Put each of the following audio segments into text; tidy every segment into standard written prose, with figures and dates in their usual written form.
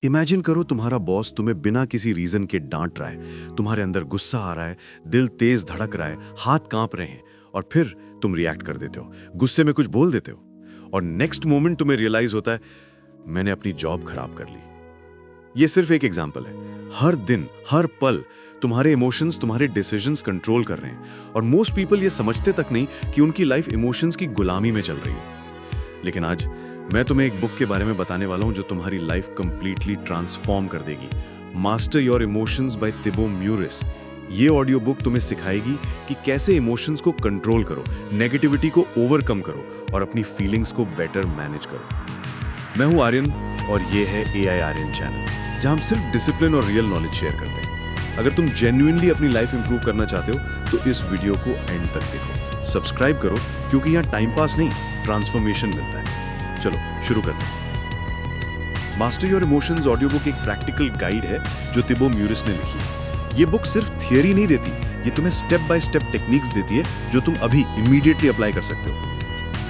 Imagine करो तुम्हारा boss तुम्हें बिना किसी रीजन के डांट रहा है, तुम्हारे अंदर गुस्सा आ रहा है, दिल तेज धड़क रहा है, हाथ कांप रहे हैं और फिर तुम रिएक्ट कर देते हो, गुस्से में कुछ बोल देते हो और नेक्स्ट मोमेंट तुम्हें रियलाइज होता है मैंने अपनी जॉब खराब कर ली। ये सिर्फ एक एग्जांपल है। हर दिन हर पल तुम्हारे इमोशंस तुम्हारे डिसीजंस कंट्रोल कर रहे हैं और मोस्ट पीपल ये समझते तक नहीं कि उनकी लाइफ इमोशंस की गुलामी में चल रही है। लेकिन आज मैं तुम्हें एक बुक के बारे में बताने वाला हूं जो तुम्हारी लाइफ कंप्लीटली ट्रांसफॉर्म कर देगी। Master your emotions by Thibaut Meurisse. ये ऑडियो बुक तुम्हें सिखाएगी कि कैसे इमोशंस को कंट्रोल करो, नेगेटिविटी को ओवरकम करो और अपनी फीलिंग्स को बेटर मैनेज करो। मैं हूं आर्यन और ये है AI आर्यन चैनल, जहां हम सिर्फ डिसिप्लिन और रियल नॉलेज शेयर करते हैं। अगर तुम जेन्युइनली अपनी लाइफ इंप्रूव करना चाहते हो तो इस वीडियो को एंड तक देखो, सब्सक्राइब करो, क्योंकि यहाँ टाइम पास नहीं ट्रांसफॉर्मेशन मिलता है। चलो शुरू करते हैं। Master your emotions audio book एक प्रैक्टिकल गाइड है जो थिबो म्यूरिस ने लिखी है। ये बुक सिर्फ थियरी नहीं देती, ये तुम्हें स्टेप बाय स्टेप टेक्निक्स देती है जो तुम अभी इमीडिएटली अप्लाई कर सकते हो।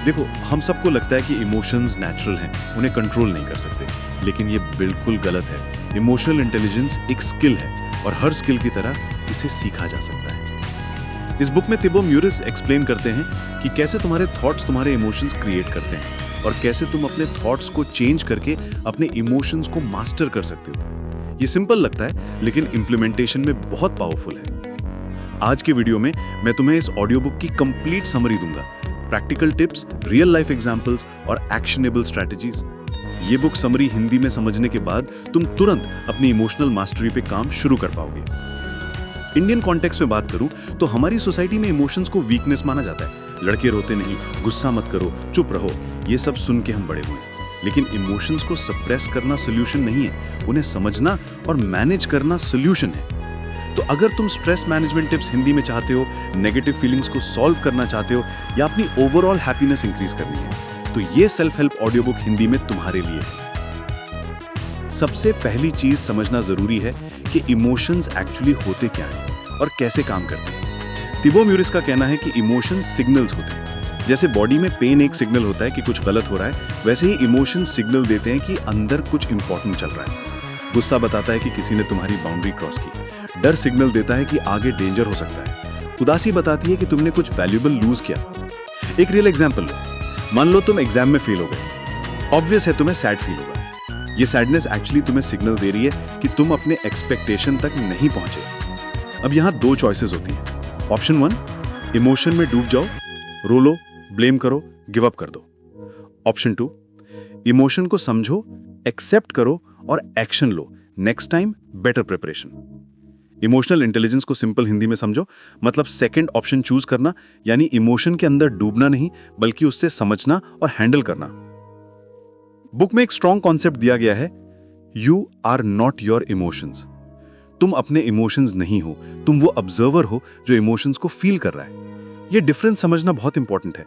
देखो, हम सबको लगता है कि इमोशंस नेचुरल हैं, उन्हें कंट्रोल नहीं कर सकते, लेकिन ये बिल्कुल गलत है। इमोशनल इंटेलिजेंस एक स्किल है और हर स्किल की तरह इसे सीखा जा सकता है। इस बुक में थिबो म्यूरिस एक्सप्लेन करते हैं कि कैसे तुम्हारे थॉट्स तुम्हारे इमोशंस क्रिएट करते हैं और कैसे तुम अपने थॉट्स को चेंज करके अपने इमोशंस को मास्टर कर सकते हो। ये सिंपल लगता है लेकिन इंप्लीमेंटेशन में बहुत पावरफुल है। आज के वीडियो में मैं तुम्हें इस ऑडियो बुक की कंप्लीट समरी दूंगा, practical tips, real life examples और एक्शनेबल स्ट्रैटेजीज। ये बुक समरी हिंदी में समझने के बाद तुम तुरंत अपनी इमोशनल मास्टरी पे काम शुरू कर पाओगे। इंडियन कॉन्टेक्स्ट में बात करूं तो हमारी सोसाइटी में इमोशंस को वीकनेस माना जाता है। लड़के रोते नहीं, गुस्सा मत करो, चुप रहो, ये सब सुन के हम बड़े हुए। लेकिन इमोशंस को सप्रेस करना सोल्यूशन नहीं है, उन्हें समझना और मैनेज करना सोल्यूशन है। तो अगर तुम स्ट्रेस मैनेजमेंट टिप्स हिंदी में चाहते हो, नेगेटिव फीलिंग्स को सॉल्व करना चाहते हो या अपनी ओवरऑल हैप्पीनेस इंक्रीज करनी है, तो ये self help audio book Hindi में तुम्हारे लिए है। सबसे पहली चीज समझना जरूरी है कि इमोशंस एक्चुअली होते क्या हैं और कैसे काम करते हैं। थिबो म्यूरिस का कहना है कि इमोशंस सिग्नल्स होते हैं। जैसे बॉडी में पेन एक सिग्नल होता है कि कुछ गलत हो रहा है, वैसे ही इमोशंस सिग्नल देते हैं कि अंदर कुछ इंपॉर्टेंट चल रहा है। गुस्सा बताता है कि किसी ने तुम्हारी बाउंड्री क्रॉस की। डर सिग्नल देता है कि आगे डेंजर हो सकता है। उदासी बताती है कि तुमने कुछ वैल्यूएबल लूज किया। एक रियल एग्जांपल लो, मान लो तुम एग्जाम में फेल हो गए। ऑब्वियस है तुम्हें सैड फील होगा। ये सैडनेस एक्चुअली तुम्हें सिग्नल दे रही है कि तुम अपने एक्सपेक्टेशन तक नहीं पहुंचे। अब यहाँ दो चॉइसेस होती हैं। ऑप्शन 1, इमोशन में डूब जाओ, रो लो, ब्लेम करो, गिव अप कर दो। ऑप्शन 2, इमोशन को समझो, एक्सेप्ट करो और एक्शन लो, next time better preparation. Emotional intelligence को सिंपल हिंदी में समझो, मतलब सेकंड ऑप्शन चूज करना, यानी इमोशन के अंदर डूबना नहीं बल्कि उससे समझना और हैंडल करना। बुक में एक स्ट्रॉन्ग कॉन्सेप्ट दिया गया है, you are not your emotions. तुम अपने इमोशंस नहीं हो, तुम वो ऑब्जर्वर हो जो इमोशंस को फील कर रहा है। ये डिफरेंस समझना बहुत इंपॉर्टेंट है।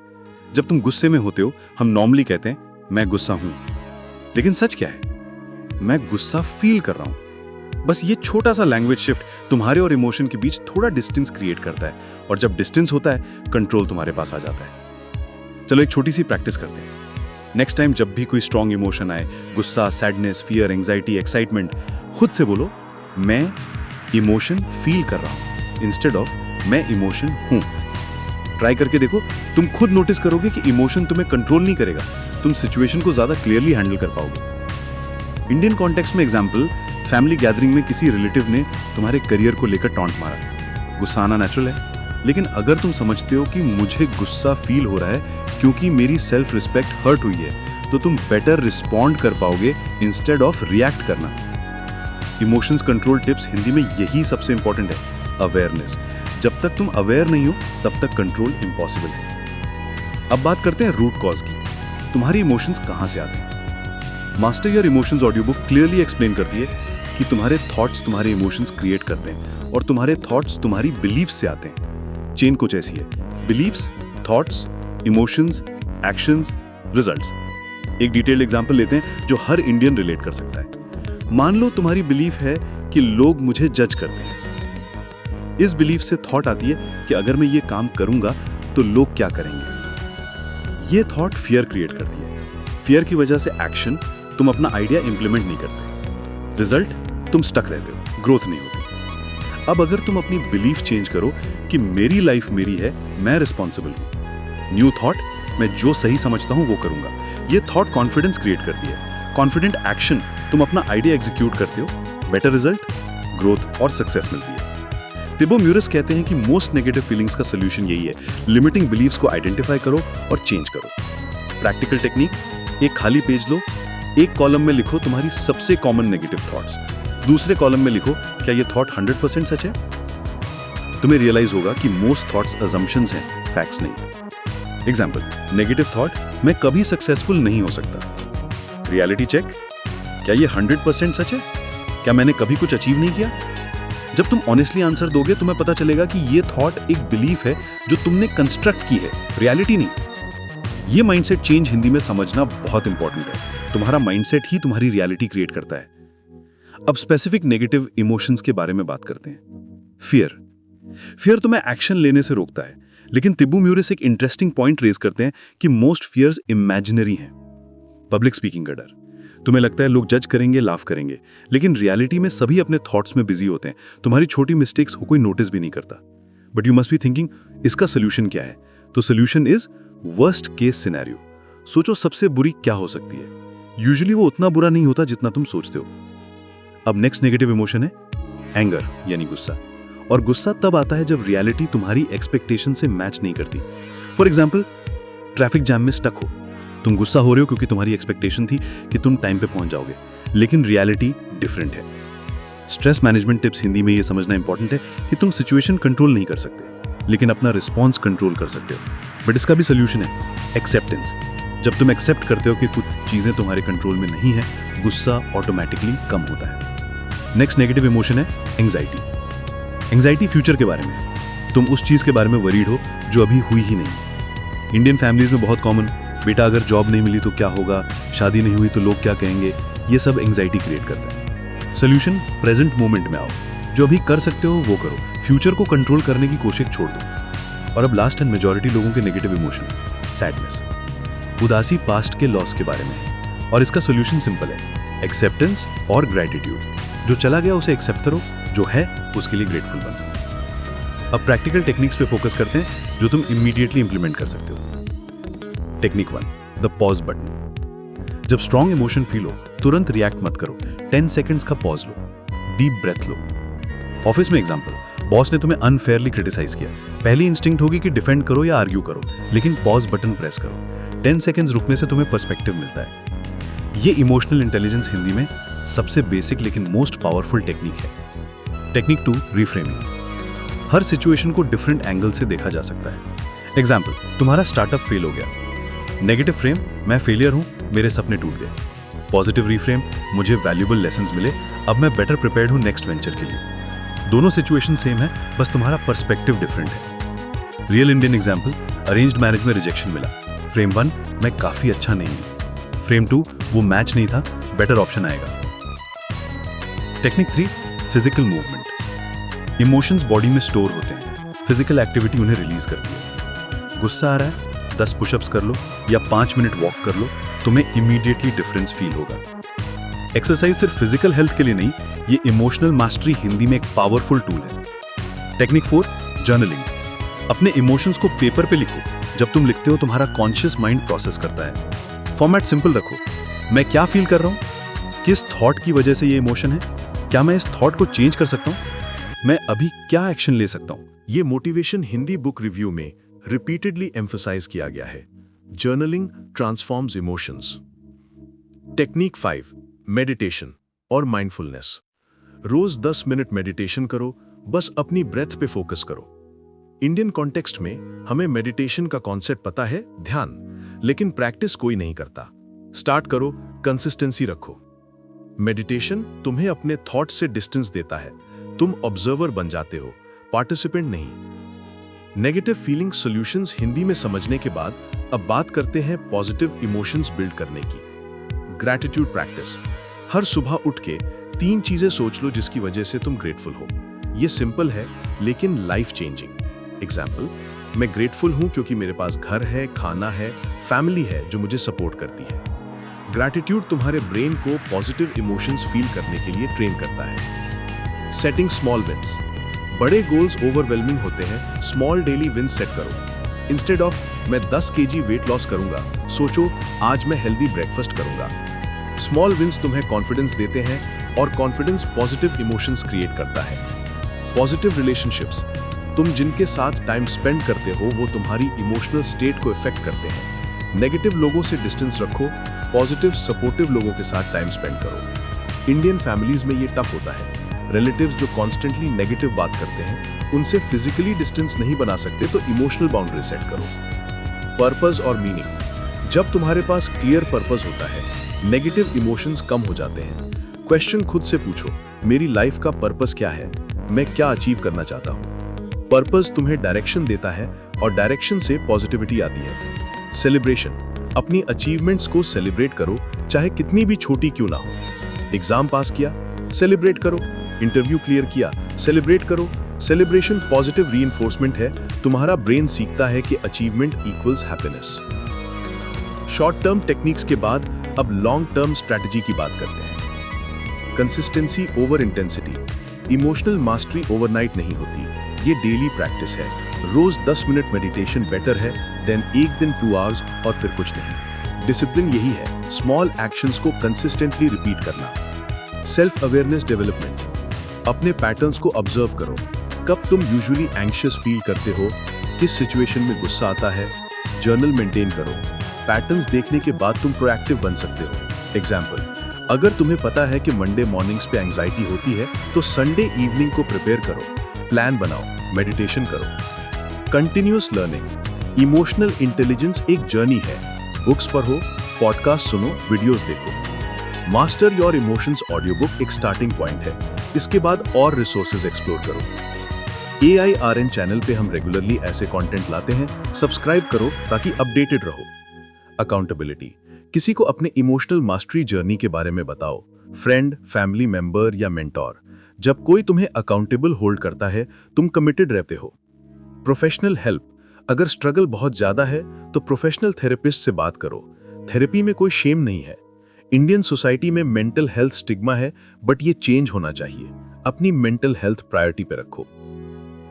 जब तुम गुस्से में होते हो, हम नॉर्मली कहते हैं मैं गुस्सा हूं, लेकिन सच क्या है? मैं गुस्सा फील कर रहा हूं। बस ये छोटा सा लैंग्वेज शिफ्ट तुम्हारे और इमोशन के बीच थोड़ा डिस्टेंस क्रिएट करता है, और जब डिस्टेंस होता है, कंट्रोल तुम्हारे पास आ जाता है। चलो एक छोटी सी प्रैक्टिस करते हैं। नेक्स्ट टाइम जब भी कोई स्ट्रॉन्ग इमोशन आए, गुस्सा, सैडनेस, फियर, एंजाइटी, एक्साइटमेंट, खुद से बोलो मैं इमोशन फील कर रहा हूं इंस्टेड ऑफ मैं इमोशन हूं। ट्राई करके देखो, तुम खुद नोटिस करोगे कि इमोशन तुम्हें कंट्रोल नहीं करेगा, तुम सिचुएशन को ज्यादा क्लियरली हैंडल कर पाओगे। इंडियन कॉन्टेक्स्ट में एग्जांपल, फैमिली गैदरिंग में किसी रिलेटिव ने तुम्हारे करियर को लेकर टॉन्ट मारा। गुस्सा आना नेचुरल है, लेकिन अगर तुम समझते हो कि मुझे गुस्सा फील हो रहा है क्योंकि मेरी सेल्फ रिस्पेक्ट हर्ट हुई है, तो तुम बेटर रिस्पॉन्ड कर पाओगे इंस्टेड ऑफ रिएक्ट करना। इमोशंस कंट्रोल टिप्स हिंदी में यही सबसे इंपॉर्टेंट है, अवेयरनेस। जब तक तुम अवेयर नहीं हो तब तक कंट्रोल इम्पॉसिबल है। अब बात करते हैं रूट कॉज की। तुम्हारी इमोशंस कहां से आते हैं? Master your emotions audio book clearly explain करती है कि तुम्हारे थॉट्स तुम्हारे इमोशंस क्रिएट करते हैं और तुम्हारे थॉट्स तुम्हारी बिलीफ से आते हैं। चेन कुछ ऐसी है, beliefs, thoughts, emotions, actions, results. एक डिटेल्ड एग्जांपल लेते हैं जो हर इंडियन रिलेट कर सकता है। मान लो तुम्हारी बिलीफ है कि लोग मुझे जज करते हैं। इस बिलीफ से थॉट आती है कि अगर मैं ये काम करूंगा तो लोग क्या करेंगे। ये थॉट फियर क्रिएट करती है। फियर की वजह से एक्शन, तुम अपना आइडिया इंप्लीमेंट नहीं करते। रिजल्ट, तुम स्टक रहते हो, ग्रोथ नहीं होती। अब अगर तुम अपनी बिलीफ चेंज करो कि मेरी लाइफ मेरी है, मैं रिस्पॉन्सिबल हूं, न्यू थॉट, मैं जो सही समझता हूं वो करूंगा, ये थॉट कॉन्फिडेंस क्रिएट करती है। कॉन्फिडेंट एक्शन, तुम अपना आइडिया एग्जीक्यूट करते हो, बेटर रिजल्ट, ग्रोथ और सक्सेस मिलती है। तिबो म्यूरिस कहते हैं कि मोस्ट नेगेटिव फीलिंग्स का सोल्यूशन यही है, लिमिटिंग बिलीव्स को आइडेंटिफाई करो और चेंज करो। प्रैक्टिकल टेक्निक, एक खाली पेज लो, एक कॉलम में लिखो तुम्हारी सबसे कॉमन नेगेटिव थॉट्स, दूसरे कॉलम में लिखो क्या ये थॉट 100% सच है। तुम्हें रियलाइज होगा कि मोस्ट थॉट्स अजम्पशंस हैं, फैक्ट्स नहीं। एग्जाम्पल, नेगेटिव थॉट, मैं कभी सक्सेसफुल नहीं हो सकता। रियलिटी चेक, क्या ये 100% सच है? क्या मैंने कभी कुछ अचीव नहीं किया? जब तुम ऑनेस्टली आंसर दोगे तुम्हें पता चलेगा कि ये थॉट एक बिलीफ है जो तुमने कंस्ट्रक्ट की है, रियलिटी नहीं। ये माइंडसेट चेंज हिंदी में समझना बहुत इंपॉर्टेंट है। तुम्हारा माइंडसेट ही तुम्हारी रियलिटी क्रिएट करता है। अब स्पेसिफिक नेगेटिव इमोशंस के बारे में बात करते हैं। फियर तुम्हें एक्शन लेने से रोकता है, लेकिन तिबो म्यूरिस एक इंटरेस्टिंग पॉइंट रेज करते हैं कि मोस्ट फियर्स इमेजिनरी हैं। पब्लिक स्पीकिंग का डर, तुम्हें लगता है लोग जज करेंगे, लाफ करेंगे, लेकिन रियलिटी में सभी अपने थॉट्स में बिजी होते हैं। तुम्हारी छोटी मिस्टेक्स को कोई नोटिस भी नहीं करता। But you must be thinking, इसका सोल्यूशन क्या है? तो solution is worst case scenario. सोचो सबसे बुरी क्या हो सकती है। यूजुअली वो उतना बुरा नहीं होता जितना तुम सोचते हो। अब नेक्स्ट नेगेटिव इमोशन है एंगर, यानी गुस्सा। और गुस्सा तब आता है जब रियलिटी तुम्हारी एक्सपेक्टेशन से मैच नहीं करती। फॉर एग्जाम्पल, ट्रैफिक जैम में स्टक हो, तुम गुस्सा हो रहे हो क्योंकि तुम्हारी एक्सपेक्टेशन थी कि तुम टाइम पे पहुंच जाओगे, लेकिन रियलिटी डिफरेंट है। स्ट्रेस मैनेजमेंट टिप्स हिंदी में ये समझना इंपॉर्टेंट है कि तुम सिचुएशन कंट्रोल नहीं कर सकते, लेकिन अपना रिस्पॉन्स कंट्रोल कर सकते हो। बट इसका भी सोल्यूशन है एक्सेप्टेंस। जब तुम एक्सेप्ट करते हो कि कुछ चीजें तुम्हारे कंट्रोल में नहीं है, गुस्सा ऑटोमेटिकली कम होता है। नेक्स्ट नेगेटिव इमोशन है एंजाइटी। एंजाइटी फ्यूचर के बारे में है। तुम उस चीज के बारे में वरीड हो जो अभी हुई ही नहीं। इंडियन फैमिलीज में बहुत कॉमन, बेटा अगर जॉब नहीं मिली तो क्या होगा, शादी नहीं हुई तो लोग क्या कहेंगे, ये सब एंजाइटी क्रिएट करता है। सोल्यूशन, प्रेजेंट मोमेंट में आओ, जो अभी कर सकते हो वो करो, फ्यूचर को कंट्रोल करने की कोशिश छोड़ दो। और अब लास्ट एंड मेजॉरिटी लोगों के नेगेटिव इमोशन, सैडनेस। उदासी पास्ट के लॉस के बारे में है, और इसका सोल्यूशन सिंपल है, एक्सेप्टेंस और ग्रैटिट्यूड। जो चला गया उसे एक्सेप्ट करो, जो है उसके लिए ग्रेटफुल बनो। अब प्रैक्टिकल टेक्निक्स पे फोकस करते हैं जो तुम इमीडिएटली इंप्लीमेंट कर सकते हो। Technique 1, the pause button. जब स्ट्रॉन्ग इमोशन फील हो, तुरंत रिएक्ट मत करो, 10 सेकंड्स का पॉज लो, डीप ब्रेथ लो। ऑफिस में एग्जांपल, बॉस ने तुम्हें अनफेयरली क्रिटिसाइज किया, पहली इंस्टिंक्ट होगी कि डिफेंड करो या आर्ग्यू करो, लेकिन पॉज बटन प्रेस करो। 10 सेकंड्स रुकने से तुम्हें पर्सपेक्टिव मिलता है। ये इमोशनल इंटेलिजेंस हिंदी में सबसे बेसिक लेकिन मोस्ट पावरफुल टेक्निक है। Technique 2, reframing. हर सिचुएशन को डिफरेंट एंगल से देखा जा सकता है। एग्जाम्पल, तुम्हारा स्टार्टअप फेल हो गया। नेगेटिव फ्रेम, मैं फेलियर हूं, मेरे सपने टूट गए। पॉजिटिव रिफ्रेम, मुझे वैल्यूएबल लेसन्स मिले, अब मैं बेटर प्रिपेयर्ड हूं नेक्स्ट वेंचर के लिए। दोनों सिचुएशन सेम है, बस तुम्हारा पर्सपेक्टिव डिफरेंट है। Real Indian example, arranged marriage में रिजेक्शन मिला। फ्रेम 1, मैं काफी अच्छा नहीं हूं। फ्रेम 2, वो मैच नहीं था, बेटर ऑप्शन आएगा। Technique 3, physical movement. Emotions body में स्टोर होते हैं, फिजिकल एक्टिविटी उन्हें रिलीज करती है। गुस्सा आ रहा है, 10 पुशअप्स कर लो या 5 मिनट वॉक कर लो, तुम्हें इमीडिएटली डिफरेंस फील होगा। एक्सरसाइज सिर्फ फिजिकल हेल्थ के लिए नहीं, ये इमोशनल मास्टरी हिंदी में एक पावरफुल टूल है। Technique 4, journaling. अपने इमोशंस को पेपर पे लिखो। जब तुम लिखते हो तुम्हारा कॉन्शियस माइंड प्रोसेस करता है। फॉर्मेट सिंपल रखो, मैं क्या फील कर रहा हूं, किस थॉट की वजह से ये इमोशन है, क्या मैं इस थॉट को चेंज कर सकता हूं, मैं अभी क्या एक्शन ले सकता हूं। ये मोटिवेशन हिंदी बुक रिव्यू में रिपीटेडली एम्फसाइज किया गया है। Journaling transforms emotions. Technique 5, meditation और माइंडफुलनेस। रोज 10 मिनट मेडिटेशन करो, बस अपनी ब्रेथ पे फोकस करो। इंडियन कॉन्टेक्स्ट में हमें मेडिटेशन का कॉन्सेप्ट पता है, ध्यान, लेकिन प्रैक्टिस कोई नहीं करता। स्टार्ट करो, कंसिस्टेंसी रखो। मेडिटेशन तुम्हें अपने थॉट से डिस्टेंस देता है, तुम ऑब्जर्वर बन जाते हो, पार्टिसिपेंट नहीं। नेगेटिव फीलिंग सॉल्यूशंस हिंदी में समझने के बाद अब बात करते हैं पॉजिटिव इमोशंस बिल्ड करने की। Gratitude practice. हर सुबह उठ के 3 चीजें सोच लो जिसकी वजह से तुम ग्रेटफुल हो। ये सिंपल है लेकिन लाइफ चेंजिंग। एग्जाम्पल, मैं ग्रेटफुल हूं क्योंकि मेरे पास घर है, खाना है, फैमिली है जो मुझे सपोर्ट करती है। ग्रैटिट्यूड तुम्हारे ब्रेन को पॉजिटिव इमोशंस फील करने के लिए ट्रेन करता है। Setting small wins. बड़े गोल्स ओवरवेलमिंग होते हैं, स्मॉल डेली विंस सेट करो। इंस्टेड ऑफ मैं 10 kg वेट लॉस करूंगा, सोचो आज मैं हेल्दी ब्रेकफास्ट करूंगा। स्मॉल विंस तुम्हें कॉन्फिडेंस देते हैं और कॉन्फिडेंस पॉजिटिव इमोशंस क्रिएट करता है। Positive relationships. तुम जिनके साथ टाइम स्पेंड करते हो वो तुम्हारी इमोशनल स्टेट को इफेक्ट करते हैं। नेगेटिव लोगों से डिस्टेंस रखो, पॉजिटिव सपोर्टिव लोगों के साथ टाइम स्पेंड करो। इंडियन फैमिलीज में ये टफ होता है। रिलेटिव्स जो कॉन्स्टेंटली नेगेटिव बात करते हैं उनसे फिजिकली डिस्टेंस नहीं बना सकते, तो इमोशनल बाउंड्री सेट करो। पर्पस और मीनिंग। जब तुम्हारे पास क्लियर पर्पस होता है, नेगेटिव इमोशंस कम हो जाते हैं। क्वेश्चन खुद से पूछो, मेरी लाइफ का पर्पस क्या है, मैं क्या अचीव करना चाहता हूं। पर्पस तुम्हें डायरेक्शन देता है और डायरेक्शन से पॉजिटिविटी आती है। सेलिब्रेशन। अपनी अचीवमेंट्स को सेलिब्रेट करो, चाहे कितनी भी छोटी क्यों ना हो। एग्जाम पास किया, सेलिब्रेट करो। इंटरव्यू क्लियर किया, सेलिब्रेट करो। सेलिब्रेशन पॉजिटिव रीइंफोर्समेंट है। तुम्हारा ब्रेन सीखता है कि achievement equals happiness. Short term techniques के बाद अब लॉन्ग टर्म स्ट्रैटेजी की बात करते हैं। Consistency over intensity. Emotional mastery overnight नहीं होती, ये डेली प्रैक्टिस है। रोज 10 मिनट मेडिटेशन बेटर है देन एक दिन 2 आवर्स और फिर कुछ नहीं। डिसिप्लिन यही है, स्मॉल एक्शंस को कंसिस्टेंटली रिपीट करना। Self awareness development. अपने पैटर्न्स को ऑब्जर्व करो। कब तुम यूजुअली एंग्शियस फील करते हो, किस सिचुएशन में गुस्सा आता है। जर्नल मेंटेन करो। पैटर्न्स देखने के बाद तुम प्रोएक्टिव बन सकते हो। एग्जाम्पल, अगर तुम्हें पता है कि मंडे मॉर्निंग्स पे एंजाइटी होती है तो संडे इवनिंग को प्रिपेयर करो, प्लान बनाओ, मेडिटेशन करो। Continuous learning. इमोशनल इंटेलिजेंस एक जर्नी है। बुक्स पढ़ो, पॉडकास्ट सुनो, वीडियोस देखो। Master your emotions audio book एक स्टार्टिंग पॉइंट है, इसके बाद और रिसोर्सेज एक्सप्लोर करो। AIRN चैनल पे हम रेगुलरली ऐसे कंटेंट लाते हैं, सब्सक्राइब करो ताकि अपडेटेड रहो। अकाउंटेबिलिटी। किसी को अपने इमोशनल मास्टरी जर्नी के बारे में बताओ, फ्रेंड, फैमिली मेंबर या मेंटोर। जब कोई तुम्हें अकाउंटेबल होल्ड करता है, तुम कमिटेड रहते हो। Professional help. अगर स्ट्रगल बहुत ज्यादा है तो प्रोफेशनल थेरेपिस्ट से बात करो। थेरेपी में कोई शेम नहीं है। इंडियन सोसाइटी में मेंटल हेल्थ स्टिग्मा है, बट ये चेंज होना चाहिए। अपनी मेंटल हेल्थ प्रायोरिटी पे रखो।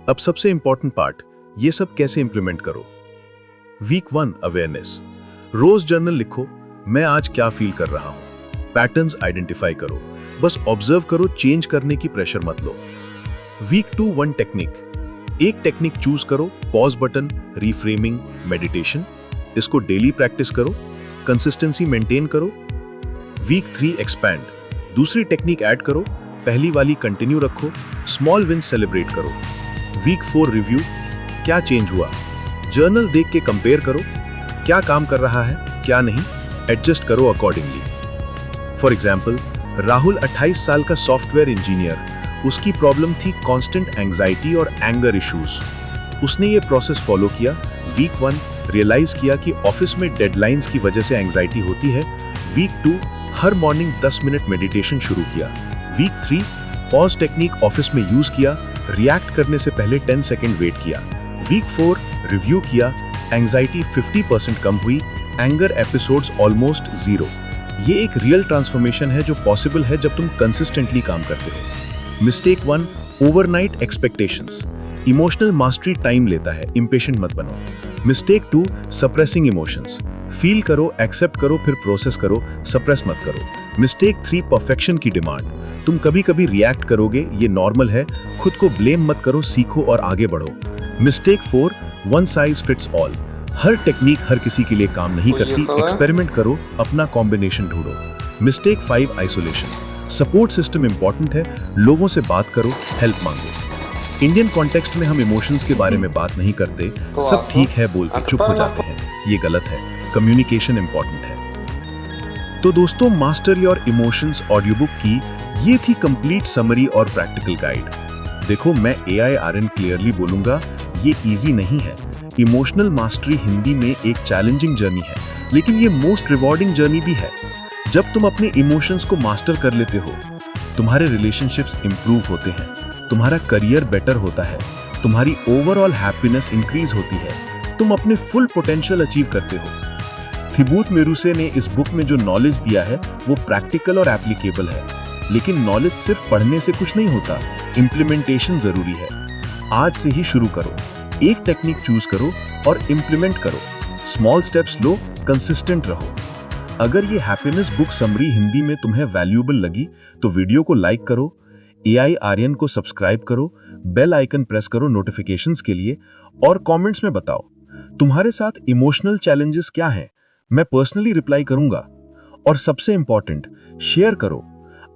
अब सबसे इंपॉर्टेंट पार्ट, ये सब कैसे इंप्लीमेंट करो। Week 1 awareness. रोज जर्नल लिखो, मैं आज क्या फील कर रहा हूं। पैटर्न्स आइडेंटिफाई करो, बस ऑब्जर्व करो, चेंज करने की प्रेशर मत लो। Week 2 1 technique. एक टेक्निक चूज करो, पॉज बटन, रीफ्रेमिंग, मेडिटेशन। इसको डेली प्रैक्टिस करो, कंसिस्टेंसी मेंटेन करो। Week 3 expand. दूसरी टेक्निक ऐड करो, पहली वाली कंटिन्यू रखो, स्मॉल विन सेलिब्रेट करो। Week 4 review. क्या चेंज हुआ, जर्नल देख के कंपेयर करो, क्या काम कर रहा है, क्या नहीं, एडजस्ट करो अकॉर्डिंगली। फॉर एग्जाम्पल, राहुल 28 साल का सॉफ्टवेयर इंजीनियर, उसकी प्रॉब्लम थी कांस्टेंट एंजाइटी और एंगर इश्यूज। उसने ये प्रोसेस फॉलो किया। वीक 1 रियलाइज किया कि ऑफिस में डेडलाइंस की वजह से एंजाइटी होती है। वीक 2 हर मॉर्निंग 10 मिनट मेडिटेशन शुरू किया। वीक 3 पॉज टेक्निक ऑफिस में यूज किया, रिएक्ट करने से पहले 10 सेकेंड वेट किया। वीक 4 रिव्यू किया, एंजाइटी 50% कम हुई, एंगर एपिसोड्स ऑलमोस्ट 0। ये एक रियल ट्रांसफॉर्मेशन है जो पॉसिबल है जब तुम कंसिस्टेंटली काम करते हो। Mistake 1 overnight expectations. Emotional mastery time लेता है, इंपेशेंट मत बनो। Mistake 2 suppressing emotions. फील करो, एक्सेप्ट करो, फिर प्रोसेस करो, सप्रेस मत करो। मिस्टेक 3 परफेक्शन की डिमांड। तुम कभी कभी रिएक्ट करोगे, ये नॉर्मल है, खुद को ब्लेम मत करो, सीखो और आगे बढ़ो। Mistake 4 one size fits all. हर टेक्निक हर किसी के लिए काम नहीं करती, एक्सपेरिमेंट करो, अपना कॉम्बिनेशन ढूंढो। Mistake 5 isolation. Support system important है, लोगों से बात करो, हेल्प मांगो। इंडियन कॉन्टेक्स्ट में हम इमोशंस के बारे में बात नहीं करते, सब ठीक है बोल के चुप हो जाते हैं, ये गलत है। कम्युनिकेशन इंपॉर्टेंट है। तो दोस्तों, master your emotions audio book की ये थी कंप्लीट समरी और प्रैक्टिकल गाइड। देखो, मैं AIRN क्लियरली बोलूंगा, ये इजी नहीं है। इमोशनल मास्टरी हिंदी में एक चैलेंजिंग जर्नी है, लेकिन ये मोस्ट रिवॉर्डिंग जर्नी भी है। जब तुम अपने इमोशंस को मास्टर कर लेते हो, तुम्हारे रिलेशनशिप्स इंप्रूव होते हैं, तुम्हारा करियर बेटर होता है, तुम्हारी ओवरऑल हैप्पीनेस इंक्रीज होती है, तुम अपने फुल पोटेंशियल अचीव करते हो। थिबूत मेरुसे ने इस बुक में जो नॉलेज दिया है वो प्रैक्टिकल और एप्लीकेबल है, लेकिन नॉलेज सिर्फ पढ़ने से कुछ नहीं होता, इम्प्लीमेंटेशन जरूरी है। आज से ही शुरू करो, एक टेक्निक चूज करो और इम्प्लीमेंट करो। स्मॉल स्टेप्स लो, कंसिस्टेंट रहो। अगर ये हैप्पीनेस बुक समरी हिंदी में तुम्हें वैल्यूएबल लगी तो वीडियो को लाइक करो, AI आर्यन को सब्सक्राइब करो, बेल आइकन प्रेस करो नोटिफिकेशंस के लिए, और कमेंट्स में बताओ तुम्हारे साथ इमोशनल चैलेंजेस क्या हैं। मैं पर्सनली रिप्लाई करूंगा। और सबसे इंपॉर्टेंट, शेयर करो।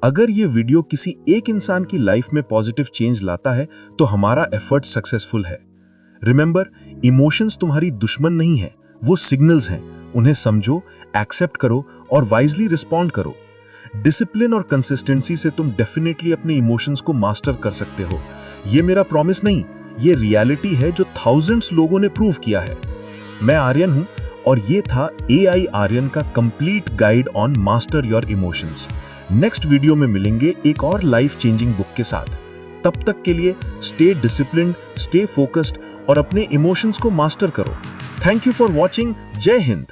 अगर ये वीडियो किसी एक इंसान की लाइफ में पॉजिटिव चेंज लाता है तो हमारा एफर्ट सक्सेसफुल है। रिमेंबर, इमोशंस तुम्हारी दुश्मन नहीं है, वो सिग्नल्स हैं। उन्हें समझो, एक्सेप्ट करो और वाइजली रिस्पॉन्ड करो। डिसिप्लिन और कंसिस्टेंसी से तुम डेफिनेटली अपने इमोशंस को मास्टर कर सकते हो। ये मेरा प्रॉमिस नहीं, ये रियलिटी है जो थाउजेंड्स लोगों ने प्रूव किया है। मैं आर्यन हूं और ये था AI आर्यन का complete guide on master your emotions. Next video में मिलेंगे एक और लाइफ चेंजिंग बुक के साथ। तब तक के लिए स्टे डिसिप्लिन्ड, स्टे फोकस्ड और अपने इमोशंस को मास्टर करो। Thank you for watching. जय हिंद।